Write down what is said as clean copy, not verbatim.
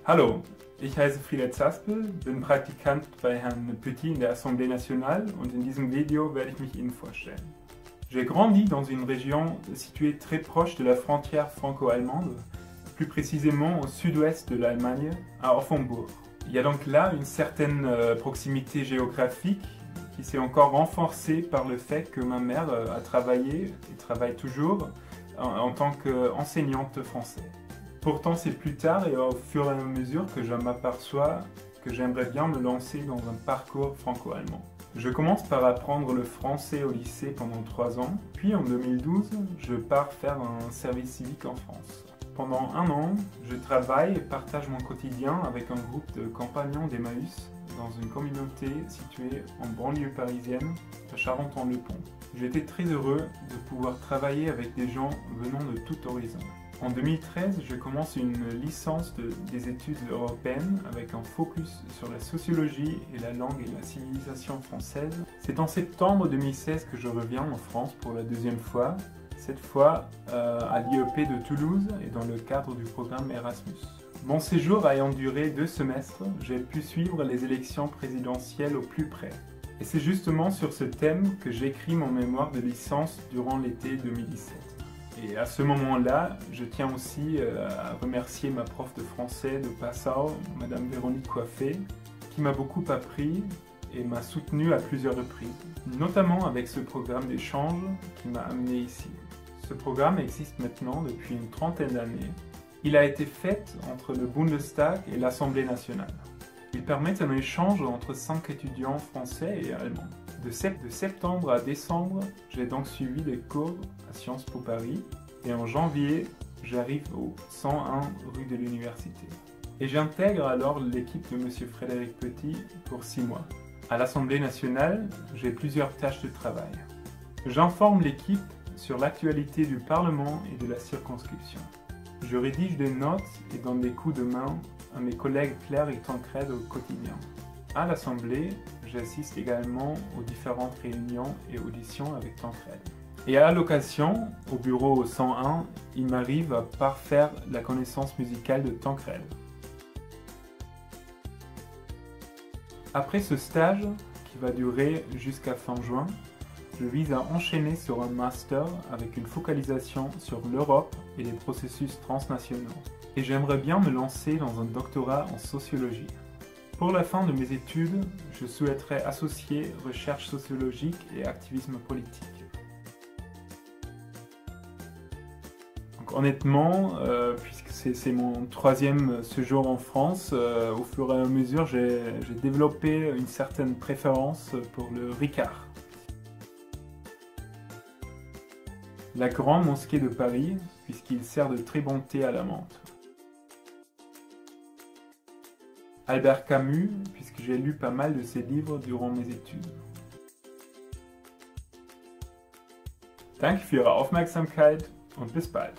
Hallo, ich heiße Friedel Zaspel, bin Praktikant bei Herrn Petit in der Assemblée nationale und in diesem Video werde ich mich Ihnen vorstellen. J'ai grandi dans une région située très proche de la frontière franco-allemande, plus précisément au sud-ouest de l'Allemagne, à Offenbourg. Il y a donc là une certaine proximité géographique qui s'est encore renforcée par le fait que ma mère a travaillé et travaille toujours en tant qu'enseignante français. Pourtant, c'est plus tard et au fur et à mesure que je m'aperçois que j'aimerais bien me lancer dans un parcours franco-allemand. Je commence par apprendre le français au lycée pendant 3 ans, puis en 2012, je pars faire un service civique en France. Pendant 1 an, je travaille et partage mon quotidien avec un groupe de compagnons d'Emmaüs dans une communauté située en banlieue parisienne, à Charenton-le-Pont. J'étais très heureux de pouvoir travailler avec des gens venant de tout horizon. En 2013, je commence une licence des études européennes avec un focus sur la sociologie et la langue et la civilisation française. C'est en septembre 2016 que je reviens en France pour la 2e fois, cette fois à l'IEP de Toulouse et dans le cadre du programme Erasmus. Mon séjour ayant duré 2 semestres, j'ai pu suivre les élections présidentielles au plus près. Et c'est justement sur ce thème que j'écris mon mémoire de licence durant l'été 2017. Et à ce moment-là, je tiens aussi à remercier ma prof de français de Passau, Madame Véronique Coiffé, qui m'a beaucoup appris et m'a soutenu à plusieurs reprises, notamment avec ce programme d'échange qui m'a amené ici. Ce programme existe maintenant depuis une 30aine d'années. Il a été fait entre le Bundestag et l'Assemblée nationale. Il permet un échange entre 5 étudiants français et allemands. De septembre à décembre, j'ai donc suivi des cours à Sciences Po Paris et en janvier, j'arrive au 101 rue de l'Université. Et j'intègre alors l'équipe de M. Frédéric Petit pour 6 mois. À l'Assemblée nationale, j'ai plusieurs tâches de travail. J'informe l'équipe sur l'actualité du Parlement et de la circonscription. Je rédige des notes et donne des coups de main à mes collègues Claire et Tancred au quotidien. À l'Assemblée, j'assiste également aux différentes réunions et auditions avec Tancred. Et à l'occasion, au bureau 101, il m'arrive à parfaire la connaissance musicale de Tancred. Après ce stage, qui va durer jusqu'à fin juin, je vise à enchaîner sur un master avec une focalisation sur l'Europe et les processus transnationaux. Et j'aimerais bien me lancer dans un doctorat en sociologie. Pour la fin de mes études, je souhaiterais associer recherche sociologique et activisme politique. Donc, honnêtement, puisque c'est mon 3e séjour en France, au fur et à mesure, j'ai développé une certaine préférence pour le Ricard. La grande mosquée de Paris, puisqu'il sert de très bon thé à la menthe. Albert Camus, puisque j'ai lu pas mal de ses livres durant mes études. Danke für Ihre Aufmerksamkeit und bis bald.